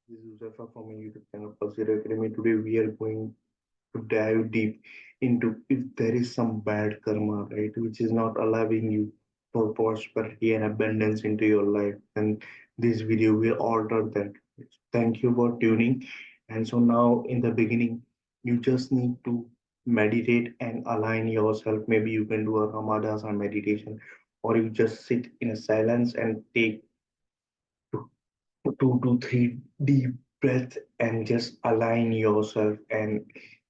This is Huzaifa from my YouTube channel Zero Academy. Today we are going to dive deep into if there is some bad karma, right, which is not allowing you for prosperity and abundance into your life. And this video will alter that. Thank you for tuning. And so now in the beginning, you just need to meditate and align yourself. Maybe you can do a Ramadasa meditation, or you just sit in a silence and take 2 to 3 deep breath and just align yourself, and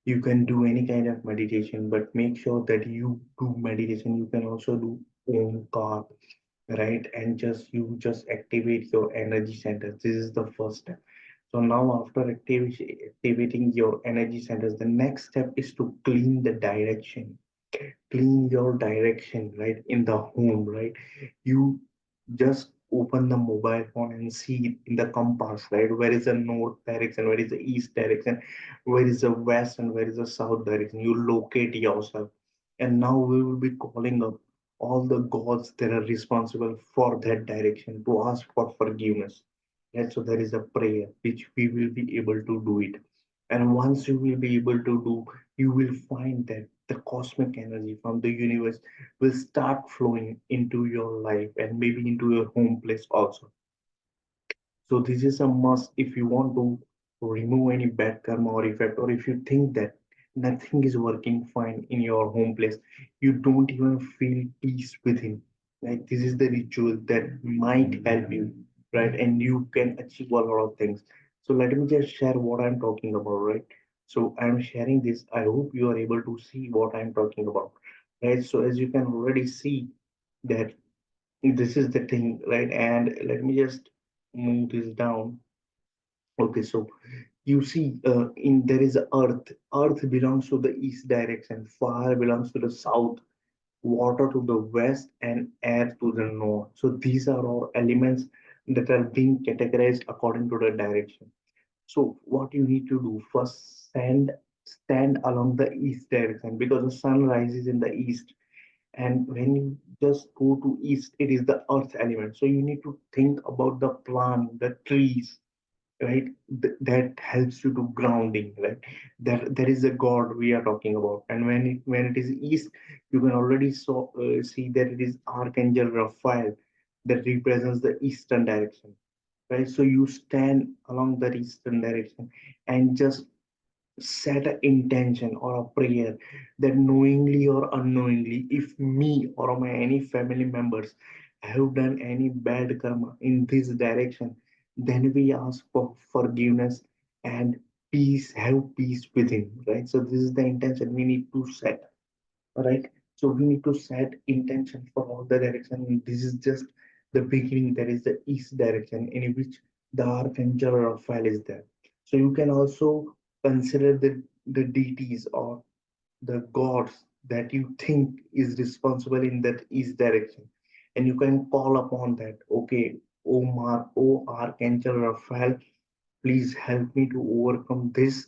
you can do any kind of meditation, but make sure that you do meditation. You can also do omkar, right? And just activate your energy centers. This is the first step. So now after activating your energy centers, the next step is to clean the direction. Clean your direction, right, in the home, right? You just open the mobile phone and see in the compass, right? Where is the north direction, where is the east direction, where is the west, and where is the south direction? You locate yourself. And now we will be calling up all the gods that are responsible for that direction to ask for forgiveness. Right? So there is a prayer which we will be able to do it. And once you will be able to do, you will find that the cosmic energy from the universe will start flowing into your life and maybe into your home place also. So this is a must if you want to remove any bad karma or effect, or if you think that nothing is working fine in your home place, you don't even feel peace within. Like this is the ritual that might help you, right? And you can achieve a lot of things. So let me just share what I'm talking about, right? So I'm sharing this. I hope you are able to see what I'm talking about, right? So as you can already see that this is the thing, right? And let me just move this down. Okay, so you see, in there is earth. Earth belongs to the east direction, fire belongs to the south, water to the west, and air to the north. So these are all elements that are being categorized according to the direction. So what you need to do first, stand along the east direction, because the sun rises in the east, and when you just go to east, it is the earth element. So you need to think about the plant, the trees, right? That helps you to grounding, right? That there is a god we are talking about. And when it is east, you can already see that it is archangel Raphael that represents the eastern direction, right? So you stand along the eastern direction and just set an intention or a prayer that knowingly or unknowingly, if me or my any family members have done any bad karma in this direction, then we ask for forgiveness and peace, have peace within, right? So this is the intention we need to set, right? So we need to set intention for all the direction. This is just the beginning. There is the east direction in which the archangel Raphael is there. So you can also consider the deities or the gods that you think is responsible in that east direction, and you can call upon that. Okay, O Archangel Raphael, please help me to overcome this.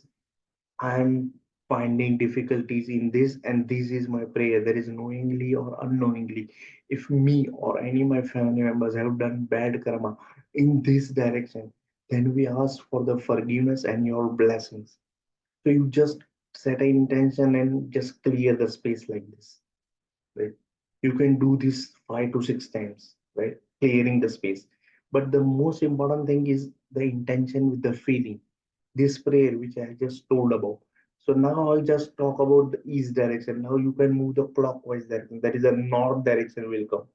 I'm finding difficulties in this, and this is my prayer. There is knowingly or unknowingly, if me or any of my family members have done bad karma in this direction, then we ask for the forgiveness and your blessings. So you just set an intention and just clear the space like this, right? You can do this 5 to 6 times, right? Clearing the space. But the most important thing is the intention with the feeling. This prayer, which I just told about. So now I'll just talk about the east direction. Now you can move the clockwise direction. That is the north direction will come.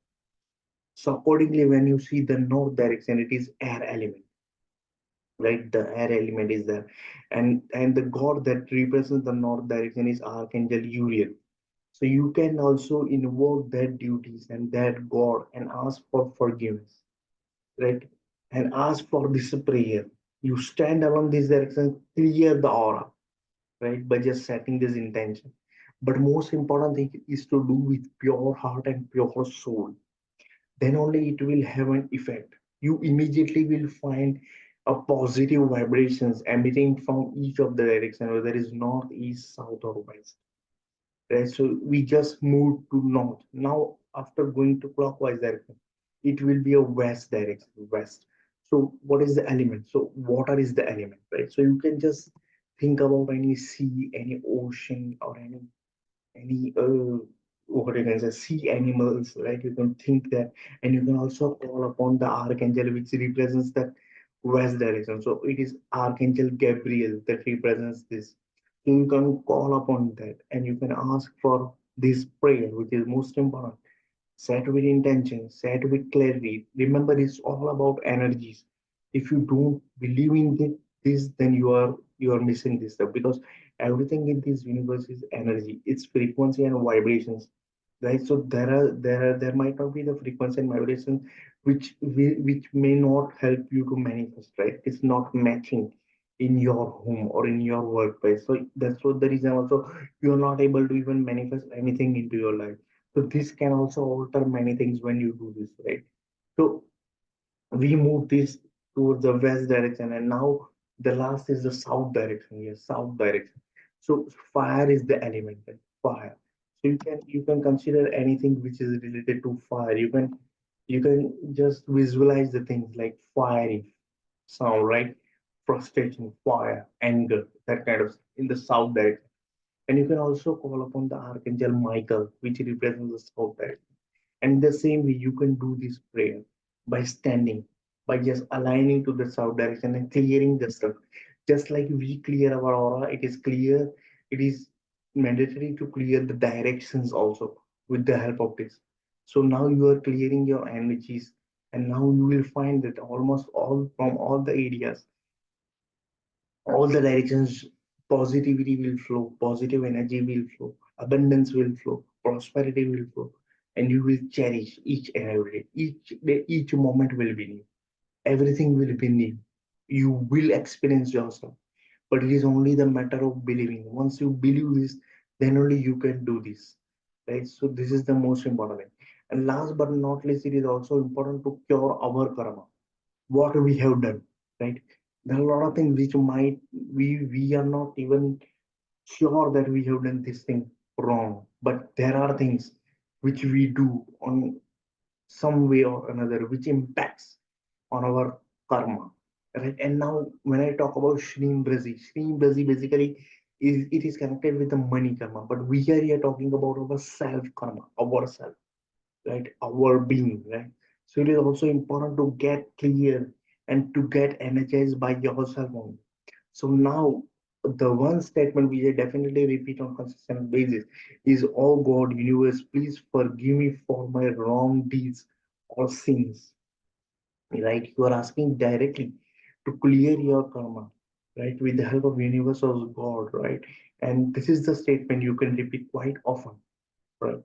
So accordingly, when you see the north direction, it is air element, right? The air element is there, and the god that represents the north direction is Archangel Uriel. So you can also invoke that duties and that God and ask for forgiveness, right? And ask for this prayer. You stand along this direction, clear the aura, right? By just setting this intention. But most important thing is to do with pure heart and pure soul. Then only it will have an effect. You immediately will find a positive vibrations emitting from each of the direction, whether it is north, east, south, or west, right? So we just moved to north. Now, after going to clockwise direction, it will be a west direction, west. So what is the element? So water is the element, right? So you can just think about any sea, any ocean, or any what you can say sea animals, right? You can think that, and you can also call upon the archangel, which represents that west direction. So it is Archangel Gabriel that represents this. So you can call upon that, and you can ask for this prayer, which is most important. Set with intention, set with clarity. Remember, it's all about energies. If you don't believe in this, then you are missing this stuff, because everything in this universe is energy. It's frequency and vibrations, right? So there might not be the frequency and vibration which may not help you to manifest, right? It's not matching in your home or in your workplace. So that's what the reason also you're not able to even manifest anything into your life. So this can also alter many things when you do this, right? So we move this towards the west direction, and now the last is the south direction. Yes, south direction. So fire is the element, right? Fire. So you can consider anything which is related to fire. You can just visualize the things like fiery sound, right? Frustration, fire, anger, that kind of in the south direction. And you can also call upon the Archangel Michael, which represents the south direction. And the same way, you can do this prayer by standing, by just aligning to the south direction and clearing the stuff. Just like we clear our aura, it is clear, it is mandatory to clear the directions also with the help of this. So now you are clearing your energies, and now you will find that almost all from all the areas, all the directions, positivity will flow, positive energy will flow, abundance will flow, prosperity will flow, and you will cherish each and every day. Each day, each moment will be new. Everything will be new. You will experience yourself, but it is only the matter of believing. Once you believe this, then only you can do this, right? So this is the most important thing. And last but not least, it is also important to cure our karma, what we have done, right? There are a lot of things which might we are not even sure that we have done this thing wrong, but there are things which we do on some way or another which impacts on our karma, right? And now when I talk about Shreem Brzee basically is connected with the money karma, but we are here talking about our self karma, ourself, right? Our being, right? So it is also important to get clear and to get energized by yourself only. So now the one statement which I definitely repeat on consistent basis is, "Oh God, universe, please forgive me for my wrong deeds or sins." Right? You are asking directly to clear your karma, right? With the help of universe or God, right? And this is the statement you can repeat quite often, right?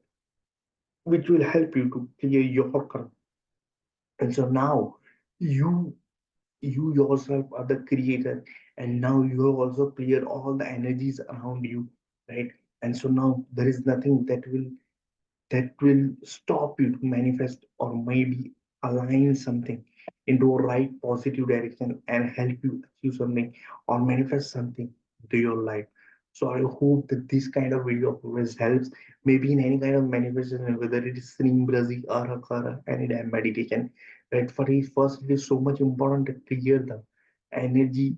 Which will help you to clear your karma. And so now you you yourself are the creator, and now you have also cleared all the energies around you, right? And so now there is nothing that will stop you to manifest or maybe align something into a right positive direction and help you achieve something or manifest something into your life. So I hope that this kind of video always helps, maybe in any kind of manifestation, whether it is Shreem Brzee or Akara, any damn meditation. Right? First, it is so much important to clear the energy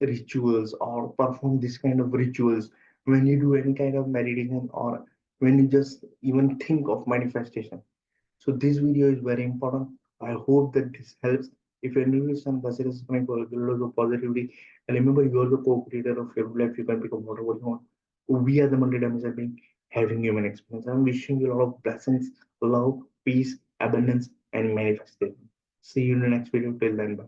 rituals or perform this kind of rituals when you do any kind of meditation or when you just even think of manifestation. So this video is very important. I hope that this helps. If you're new to some consider subscribe for loads of positivity. And remember, you're the co-creator of your life. You can become whatever you want. We are the multidimensional being having human experience. I'm wishing you a lot of blessings, love, peace, abundance, and manifestation. See you in the next video. Till then, bye.